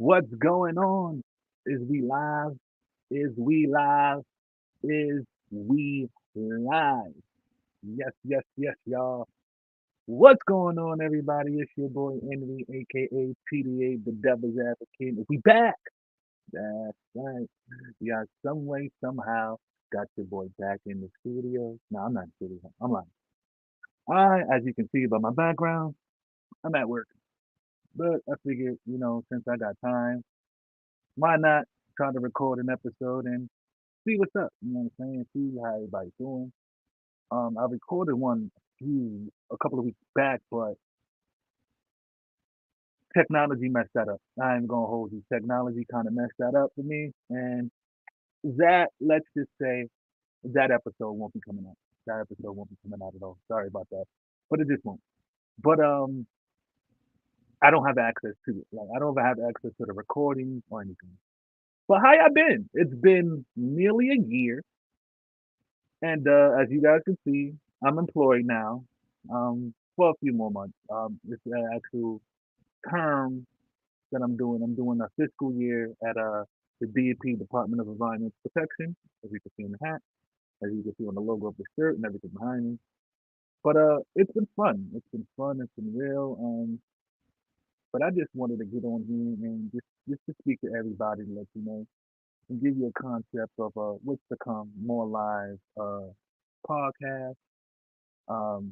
What's going on? Is we live? Is we live? Is we live? Yes, yes, yes, y'all. What's going on, everybody? It's your boy Henry, aka PDA, the Devil's Advocate. We back. That's right. We got some way, somehow, got your boy back in the studio. No, I'm not in the studio. I'm lying. As you can see by my background, I'm at work. But I figured, since I got time, why not try to record an episode and see what's up? You know what I'm saying? See how everybody's doing. I recorded one a couple of weeks back, but technology messed that up. I ain't gonna hold you. Technology kind of messed that up for me, and let's just say, that episode won't be coming out. That episode won't be coming out at all. Sorry about that, but it just won't. But I don't have access to it. Like I don't have access to the recordings or anything. But how y'all been? It's been nearly a year. And as you guys can see, I'm employed now for a few more months. It's the actual term that I'm doing. I'm doing a fiscal year at the DEP, Department of Environmental Protection, as you can see in the hat, as you can see on the logo of the shirt and everything behind me. But it's been fun. It's been fun. It's been real. But I just wanted to get on here and just to speak to everybody to let you know and give you a concept of what's to come, more live podcast,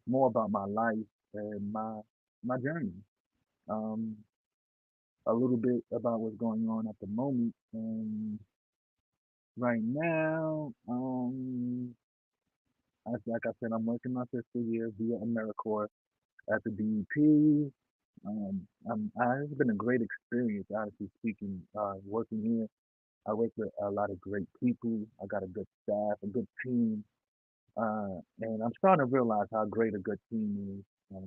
more about my life and my journey. Um, a little bit about what's going on at the moment. And right now, like I said, I'm working my fiscal year via AmeriCorps at the DEP. It's been a great experience, honestly speaking, working here. I work with a lot of great people. I got a good staff, a good team, and I'm starting to realize how great a good team is.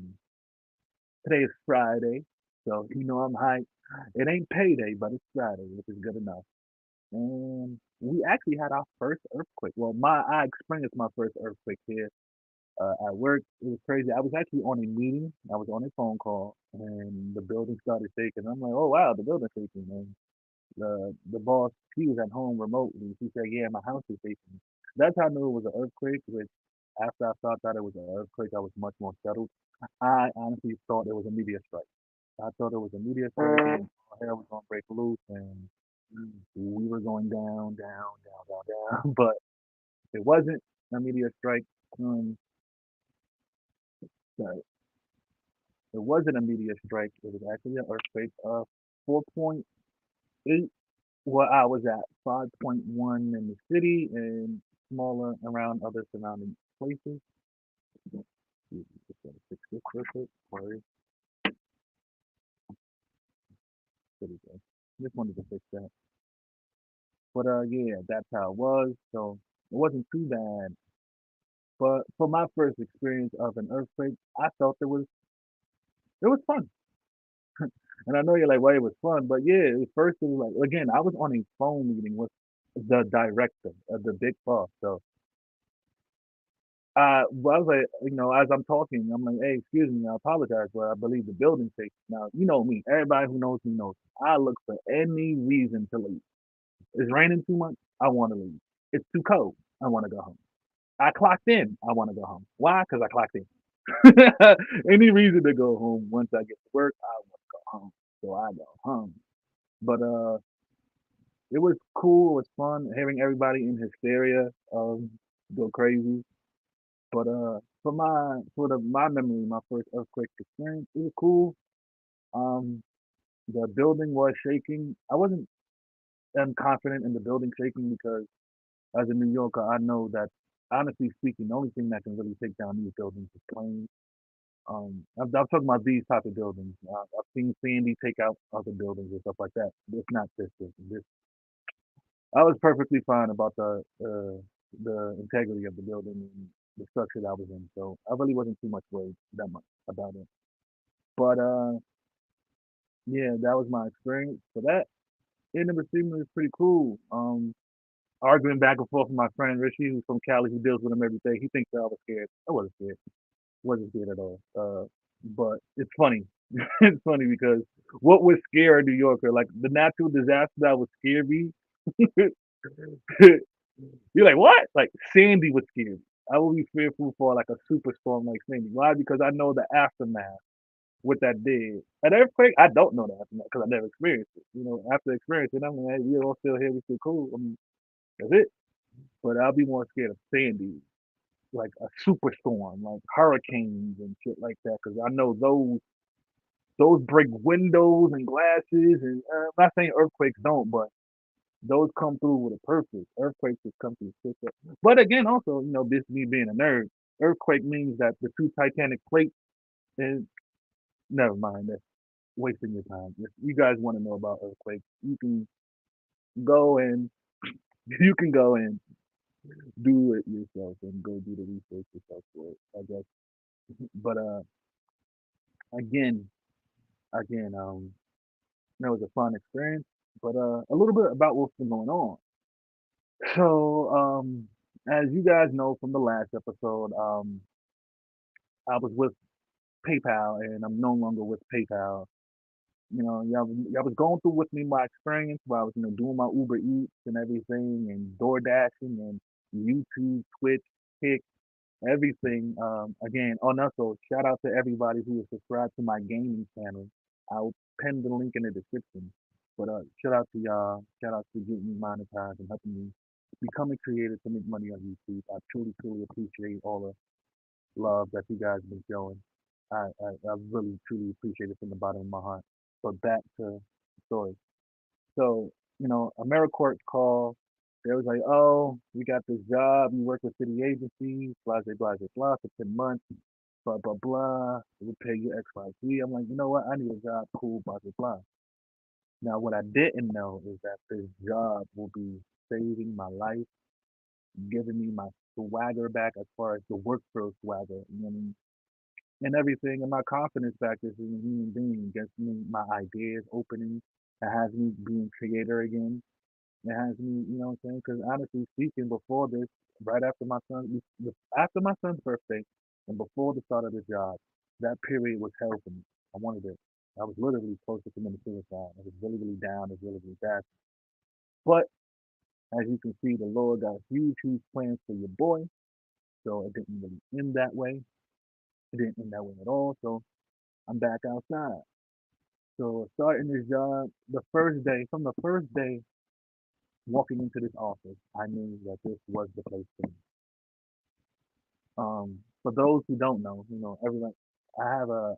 Today is Friday, so I'm hyped. It ain't payday, but it's Friday, which is good enough. And we actually had our first earthquake. Well, I experienced my first earthquake here at work. It was crazy. I was actually on a meeting. I was on a phone call, and the building started shaking. I'm like, oh wow, the building's shaking. And the boss, he was at home remotely. He said, yeah, my house is shaking. That's how I knew it was an earthquake. Which after I found out it was an earthquake, I was much more settled. I honestly thought it was a meteor strike. I thought it was a meteor strike and our hair was gonna break loose and we were going down, down, down, down, down. But it wasn't a meteor strike. Um, sorry, it wasn't a meteor strike. It was actually an earthquake of 4.8 where I was at, 5.1 in the city and smaller around other surrounding places. Just gotta fix this real quick. Sorry. There we go. Just wanted to fix that. But yeah, that's how it was. So it wasn't too bad. But for my first experience of an earthquake, I felt it was fun. And I know you're like, well, it was fun, but yeah, first it was like again, I was on a phone meeting with the director of the big boss. So well, I was like, as I'm talking, I'm like, hey, excuse me, I apologize, but I believe the building's safe. Now, you know me, everybody who knows me knows I look for any reason to leave. It's raining too much, I want to leave. It's too cold, I want to go home. I clocked in, I want to go home. Why? Because I clocked in. Any reason to go home once I get to work, I want to go home. So I go home. But it was cool. It was fun hearing everybody in hysteria go crazy. But my memory, my first earthquake experience, it was cool. Um, the building was shaking. I wasn't confident in the building shaking because as a New Yorker, I know that honestly speaking, the only thing that can really take down these buildings is planes. I'm talking about these type of buildings. I've seen Sandy take out other buildings and stuff like that. It's not this building. I was perfectly fine about the integrity of the building and the structure that I was in. So I really wasn't too much worried that much about it. But yeah, that was my experience for that. And the receiving was pretty cool. Arguing back and forth with my friend Richie, who's from Cali, who deals with him every day. He thinks that I was scared. I wasn't scared. Wasn't scared at all. But it's funny. It's funny because what would scare a New Yorker, like the natural disaster that would scare me, you're like, what? Like Sandy would scare me. I would be fearful for like a superstorm like Sandy. Why? Because I know the aftermath, what that did. An earthquake, I don't know the aftermath because I never experienced it. After experiencing it, I'm like, hey, we all still here, we still cool. I mean, that's it. But I'll be more scared of Sandy, like a superstorm, like hurricanes and shit like that, because I know those break windows and glasses. And I'm not saying earthquakes don't, but those come through with a purpose. Earthquakes just come through system. But again, also, this me being a nerd, earthquake means that the two Titanic plates is never mind. That's wasting your time. If you guys want to know about earthquakes, go and you can go and do it yourself and go do the research yourself for it, I guess. But again, again, that was a fun experience. But a little bit about what's been going on. So, as you guys know from the last episode, I was with PayPal and I'm no longer with PayPal. Y'all was going through with me my experience while I was, doing my Uber Eats and everything and door dashing and YouTube, Twitch, Kick, everything. Again, on also shout out to everybody who is subscribed to my gaming channel. I'll pin the link in the description. But shout out to y'all. Shout out to getting me monetized and helping me become a creator to make money on YouTube. I truly, truly appreciate all the love that you guys have been showing. I really, truly appreciate it from the bottom of my heart. So back to the story. So, AmeriCorps call. They was like, oh, we got this job. You work with city agencies, blah, blah, blah, blah, for 10 months, blah, blah, blah. We'll pay you X, Y, Z. I'm like, you know what? I need a job. Cool, blah, blah, blah. Now, what I didn't know is that this job will be saving my life, giving me my swagger back as far as the workforce swagger, and everything, and my confidence back as a human being gets me my ideas opening. It has me being creator again. It has me, you know what I'm saying? Because honestly speaking, before this, right after my son's birthday, and before the start of the job, that period was hell for me. I wanted it. I was literally close to committing suicide. I was really, really down. I was really, really bad. But as you can see, the Lord got huge, huge plans for your boy. So it didn't really end that way. It didn't end that way at all. So I'm back outside. So starting this job, from the first day walking into this office, I knew that this was the place for me. For those who don't know, everyone, I have a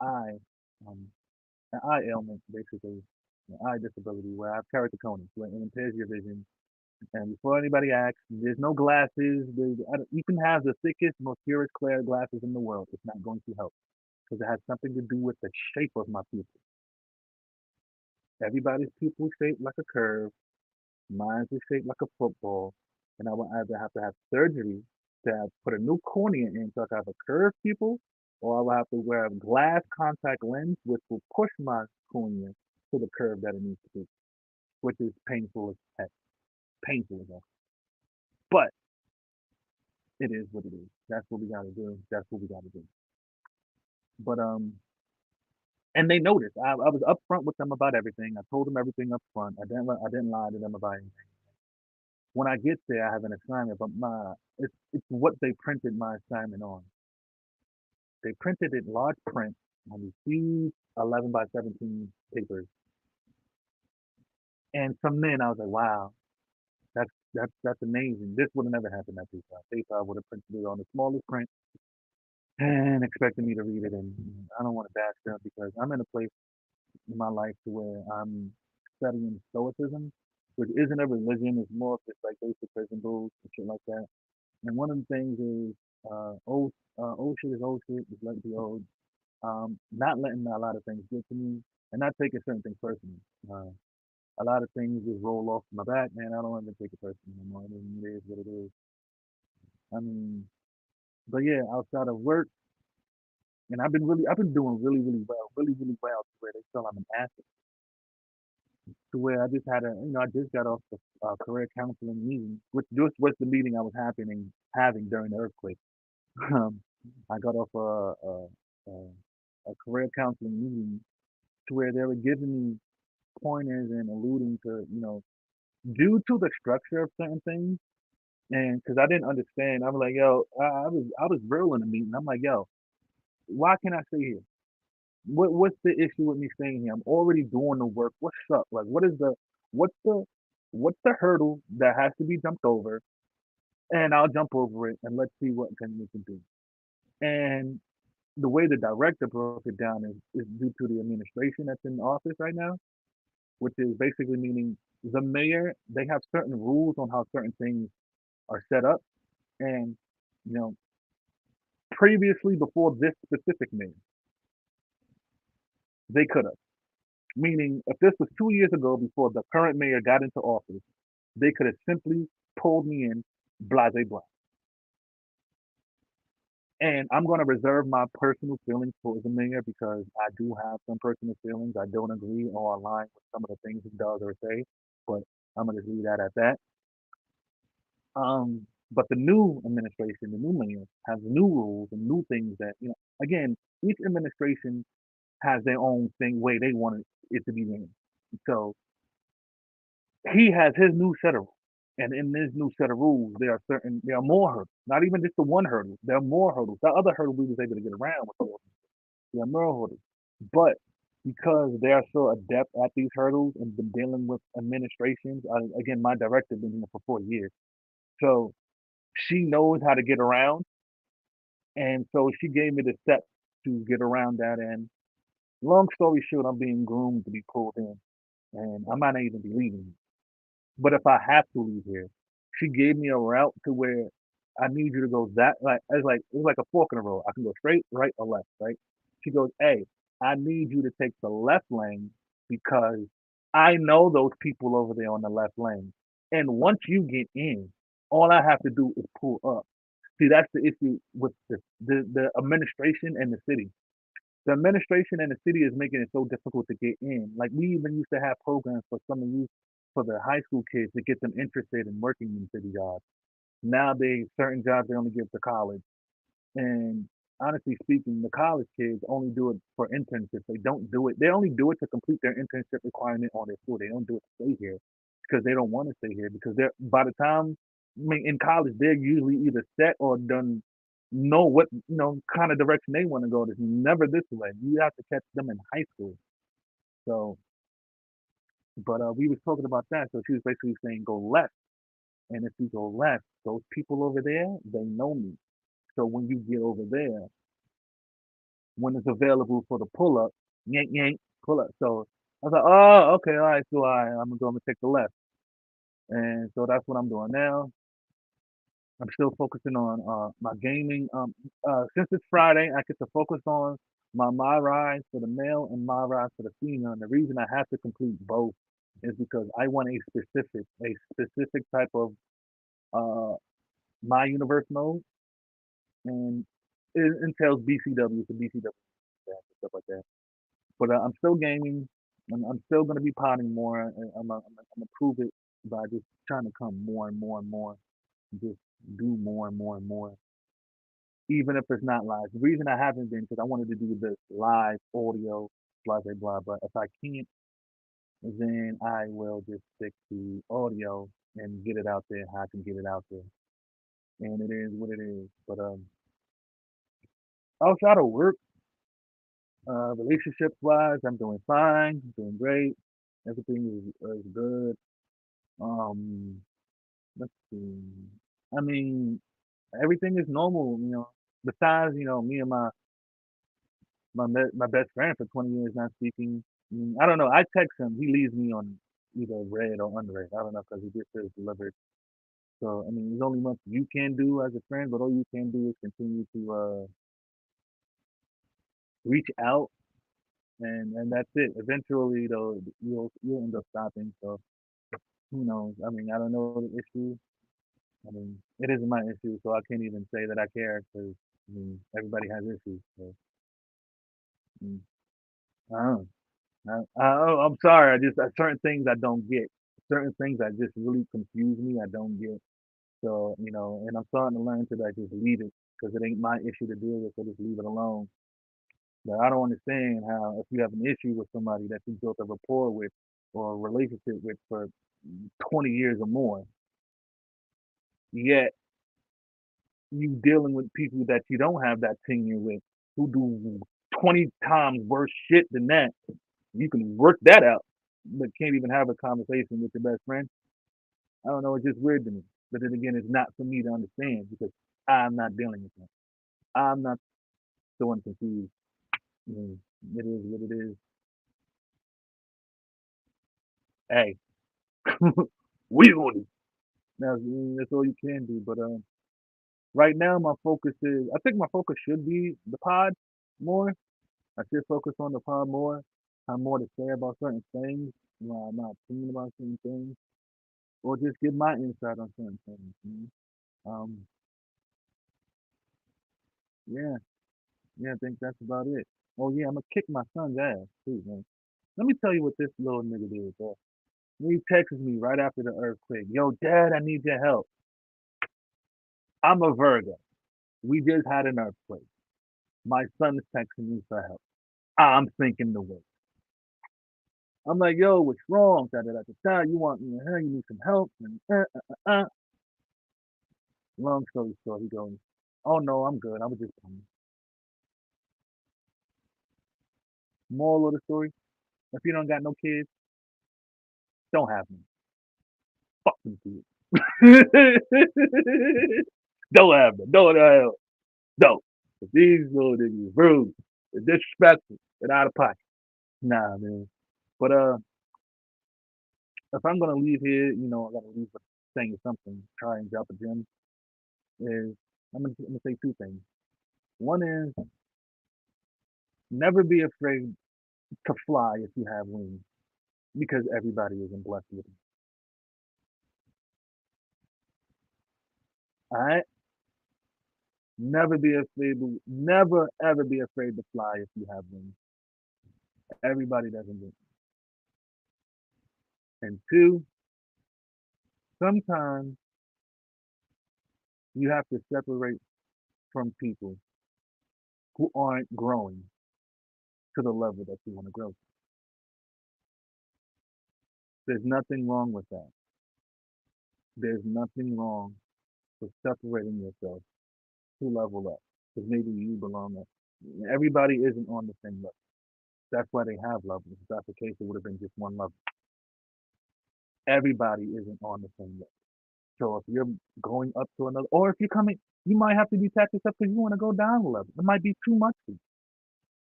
eye, um, an eye ailment, basically, an eye disability where I have keratoconus, where it impairs your vision. And before anybody asks, there's no glasses. You can have the thickest, most purest clear glasses in the world. It's not going to help because it has something to do with the shape of my pupil. Everybody's pupil is shaped like a curve. Mine is shaped like a football, and I will either have to have surgery to put a new cornea in so I can have a curved pupil, or I will have to wear a glass contact lens, which will push my cornea to the curve that it needs to be, which is painful as heck. Painful as hell. But it is what it is. That's what we gotta do. That's what we gotta do. But and they noticed. I was upfront with them about everything. I told them everything up front. I didn't lie to them about anything. When I get there, I have an assignment, but it's what they printed my assignment on. They printed it large print on these huge 11 by 17 papers, and from then I was like, wow, that's amazing. This would have never happened at PayPal. PayPal would have printed it on the smallest print and expected me to read it. And I don't want to bash them because I'm in a place in my life to where I'm studying Stoicism, which isn't a religion. It's more of just like basic principles and shit like that. And one of the things is old shit is old shit. Just let it be old. Not letting a lot of things get to me, and not taking certain things personally. Uh, a lot of things just roll off my back, man. I don't even take it personally anymore. I mean, it is what it is. I mean, but yeah, outside of work, and I've been doing really, really well to where they feel I'm an asset. To where I just I just got off the career counseling meeting, which just was the meeting I was having during the earthquake. Um, I got off a career counseling meeting to where they were giving me pointers and alluding to, due to the structure of certain things, and because I didn't understand, I was like, yo, I was real in the meeting. I'm like, yo, why can't I stay here? What's the issue with me staying here? I'm already doing the work. What's up? Like, what's the what's the hurdle that has to be jumped over? And I'll jump over it and let's see what we can do. And the way the director broke it down is due to the administration that's in office right now, which is basically meaning the mayor, they have certain rules on how certain things are set up. And, you know, previously before this specific mayor, they could have. Meaning, if this was 2 years ago before the current mayor got into office, they could have simply pulled me in, blase blah. And I'm going to reserve my personal feelings towards the mayor because I do have some personal feelings. I don't agree or align with some of the things he does or say, but I'm going to leave that at that. But the new administration, the new mayor, has new rules and new things that, again, each administration has their own thing, way they want it to be ran. So he has his new set of rules. And in this new set of rules, there are more hurdles. Not even just the one hurdle. There are more hurdles. The other hurdle we was able to get around with there are more hurdles. But because they are so adept at these hurdles and been dealing with administrations, again, my director been here for 4 years. So she knows how to get around. And so she gave me the steps to get around that. And long story short, I'm being groomed to be pulled in. And I might not even be leaving. But if I have to leave here, she gave me a route to where I need you to go that it's like a fork in the road. I can go straight, right, or left, right? She goes, hey, I need you to take the left lane because I know those people over there on the left lane. And once you get in, all I have to do is pull up. See, that's the issue with the administration and the city. The administration and the city is making it so difficult to get in. Like we even used to have programs for some of you for the high school kids to get them interested in working in city jobs. Nowadays, certain jobs they only give to college. And honestly speaking, the college kids only do it for internships. They don't do it. They only do it to complete their internship requirement on their school. They don't do it to stay here because they don't want to stay here because they're by the time in college they're usually either set or done know what kind of direction they want to go. It's never this way. You have to catch them in high school. So, but we was talking about that. So she was basically saying go left, and if you go left, those people over there they know me. So when you get over there, when it's available for the pull up, yank yank, pull up. So I was like, oh, okay, all right, so I'm gonna take the left, and so that's what I'm doing now. I'm still focusing on my gaming. Since it's Friday, I get to focus on my rides for the male and my rides for the female. And the reason I have to complete both is because I want a specific type of uh, my universe mode, and it entails BCW, so BCW and stuff like that. But I'm still gaming. I'm still going to be potting more. I'm gonna prove it by just trying to come more and more and more, just do more and more and more, even if it's not live. The reason I haven't been because I wanted to do this live audio, blah blah blah. But if I can't, then I will just stick to audio and get it out there how I can get it out there. And it is what it is. But outside of work, relationships wise, I'm doing fine, doing great. Everything is good. Um, let's see. I mean, everything is normal. Besides, me and my best friend for 20 years not speaking. I don't know. I text him. He leaves me on either read or unread. I don't know because he just says delivered. So I mean, there's only much you can do as a friend, but all you can do is continue to reach out, and that's it. Eventually, though, you'll end up stopping. So who knows? I mean, I don't know the issue. I mean, it isn't my issue, so I can't even say that I care because everybody has issues. So mm, I don't know. I'm sorry. I just certain things I don't get. Certain things that just really confuse me. I don't get. So and I'm starting to learn to like just leave it because it ain't my issue to deal with. So just leave it alone. But I don't understand how if you have an issue with somebody that you built a rapport with or a relationship with for 20 years or more, yet you dealing with people that you don't have that tenure with who do 20 times worse shit than that. You can work that out, but can't even have a conversation with your best friend. I don't know. It's just weird to me. But then again, it's not for me to understand because I'm not dealing with that. I'm not the one confused. I mean, it is what it is. Hey, we gonna do. That's all you can do. But right now, my focus is. I think my focus should be the pod more. I should focus on the pod more. Have more to say about certain things. My opinion about certain things, or just give my insight on certain things. Yeah, yeah. I think that's about it. Oh yeah, I'm gonna kick my son's ass too, man. Let me tell you what this little nigga did, bro. He texted me right after the earthquake. Yo, Dad, I need your help. I'm a Virgo. We just had an earthquake. My son is texting me for help. I'm thinking the way. I'm like, yo, what's wrong? Da, da, da, da, da. You want me to help? You need some help? And, Long story short, he goes, oh no, I'm good. I was just playing. Moral of the story: if you don't got no kids, don't have them. Fuck them kids. Don't have them. Don't have them. Don't. If these little niggas rude, they're disrespectful, they're out of pocket. Nah, man. But if I'm gonna leave here, I gotta leave with saying something. Try and drop a gem. Is I'm gonna say two things. One is never be afraid to fly if you have wings, because everybody isn't blessed with them. All right. Never ever be afraid to fly if you have wings. Everybody doesn't do it. And two, sometimes you have to separate from people who aren't growing to the level that you want to grow. There's nothing wrong with that. There's nothing wrong with separating yourself to level up. Because maybe you belong up. Everybody isn't on the same level. That's why they have levels. If that's the case, it would have been just one level. Everybody isn't on the same level. So if you're going up to another, or if you're coming, you might have to detach yourself because you want to go down a level. It might be too much for you.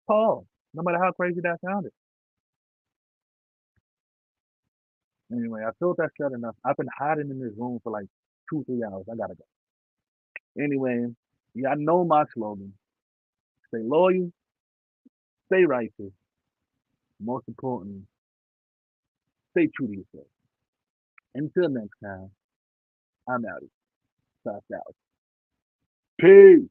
Pause. No matter how crazy that sounded. Anyway, I feel that said enough. I've been hiding in this room for like 2, 3 hours. I gotta go. Anyway, yeah, I know my slogan. Stay loyal, stay righteous. Most importantly, stay true to yourself. Until next time, I'm out. Stop out. Peace.